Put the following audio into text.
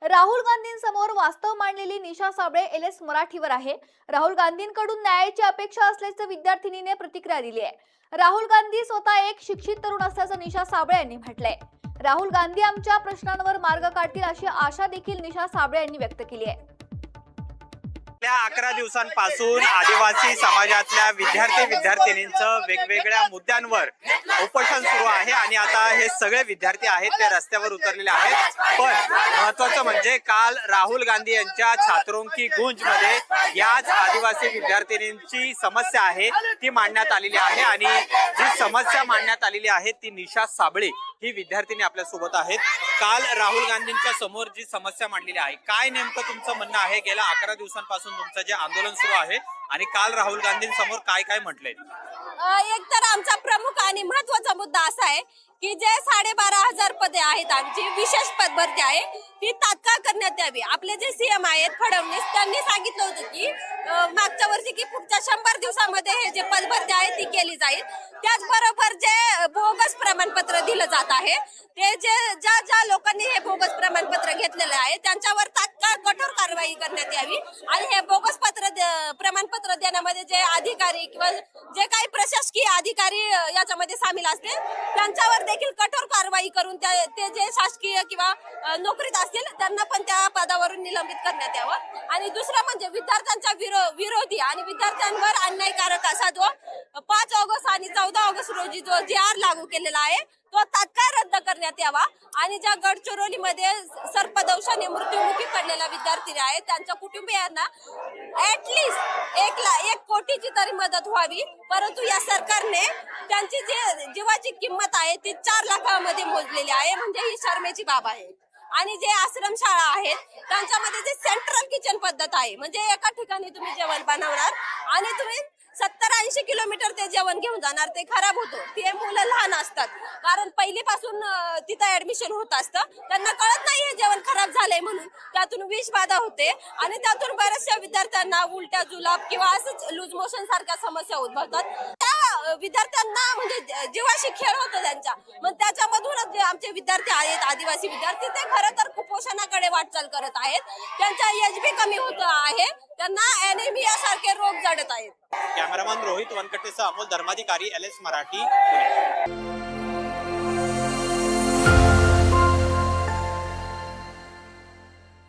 राहुल गांधींसमोर वास्तव मांडलेली निशा साबळे एल.एस. मराठीवर आहे. राहुल गांधींकडून न्यायाची अपेक्षा असल्याचं विद्यार्थिनीने प्रतिक्रिया दिली आहे. राहुल गांधी स्वतः एक शिक्षित तरुण असल्याचं निशा साबळे यांनी म्हटलंय. राहुल गांधी आमच्या प्रश्नांवर मार्ग काढतील अशी आशा देखील निशा साबळे यांनी व्यक्त केली आहे. गेल्या 11 दिवसांपासून आदिवासी समाजातल्या विद्यार्थिनींचं वेगवेगळ्या मुद्द्यांवर उपोषण सुरू आहे आणि आता हे सगळे विद्यार्थी आहेत ते रस्त्यावर उतरलेले आहेत. पण महत्त्वाचं म्हणजे काल राहुल गांधी यांच्या छात्रों की गूंज मध्ये याच आदिवासी विद्यार्थिनींची समस्या आहे ती मांडण्यात आलेली आहे आणि जी समस्या मांडण्यात आलेली आहे ती निशा साबळे ही विद्यार्थिनी आपल्या सोबत आहेत. काल राहुल गांधींच्या समोर जी समस्या मांडलेली आहे, काय नेमकं तुमचं म्हणणं आहे? गेल्या 11 दिवसांपासून तुमचं जे आंदोलन सुरू आहे आणि काल राहुल गांधींसमोर काय काय म्हटलंय? एक तर आमचा प्रमुख आणि महत्वाचा मुद्दा असा आहे की जे 12,500 पदे आहेत आमची विशेष पद भरती आहे ती तात्काळ करण्यात यावी. आपले जे सीएम आहेत फडणवीस त्यांनी सांगितलं होतं की मागच्या वर्षी की पुढच्या 100 दिवसामध्ये हे जे पद भरती आहे ती केली जाईल. त्याचबरोबर जे बोगस प्रमाणपत्र दिलं जात आहे ते ज्या लोकांनी हे बोगस प्रमाणपत्र घेतलेले आहे त्यांच्यावर तात्काळ कठोर कारवाई करण्यात यावी आणि हे बोगस प्रमाणपत्र देण्यामध्ये जे अधिकारी किंवा जे काही प्रशासकीय अधिकारी याच्यामध्ये सामील असतील त्यांच्यावर देखील कठोर कारवाई करून ते जे शासकीय किंवा नोकरीत असतील त्यांना पण त्या पदावरून निलंबित करण्यात यावं. आणि दुसरं म्हणजे विद्यार्थ्यांच्या विरोधी आणि विद्यार्थ्यांवर अन्यायकारक असा जो 5 ऑगस्ट आणि 14 ऑगस्ट रोजी जो GR लागू केलेला आहे तो तात्काळ रद्द करण्यात यावा आणि ज्या गडचिरोलीमध्ये सर्पदंशाने मृत्युमुखी पडलेल्या विद्यार्थी आहेत त्यांच्या कुटुंबियांना ऍटलिस्ट 1 कोटीची तरी मदत व्हावी. परंतु या सरकारने त्यांची जी जीवाची किंमत आहे ती 4 लाखामध्ये मोजलेली आहे, म्हणजे ही शरमेची बाब आहे. आणि जे आश्रमशाळा आहेत त्यांच्यामध्ये जे सेंट्रल किचन पद्धत आहे, म्हणजे एका ठिकाणी तुम्ही जेवण बनवणार आणि तुम्ही 70-80 किलोमीटर ते जेवण घेऊन जाणार, ते खराब होतं. ते मुलं लहान असतात कारण पहिलीपासून तिथं ऍडमिशन होत असतं, त्यांना कळत नाही हे जेवण खराब झालंय म्हणून. त्यातून विषबाधा होते आणि त्यातून बऱ्याचशा विद्यार्थ्यांना उलट्या जुलाब किंवा असंच लूज मोशन सारख्या समस्या उद्भवतात. त्या विद्यार्थ्यांना म्हणजे जीवाशी खेळ होतो त्यांच्या. मग त्याच्यामधूनच जे आमचे विद्यार्थी आहेत आदिवासी विद्यार्थी ते खरं तर कुपोषणाकडे वाटचाल करत आहेत. त्यांचा एचबी कमी होत आहे, त्यांना अॅनिमिया सारखे रोग जडत आहेत. कॅमेरामॅन रोहित वनकटेसह अमोल धर्माधिकारी, एल.एस. मराठी, पुणे.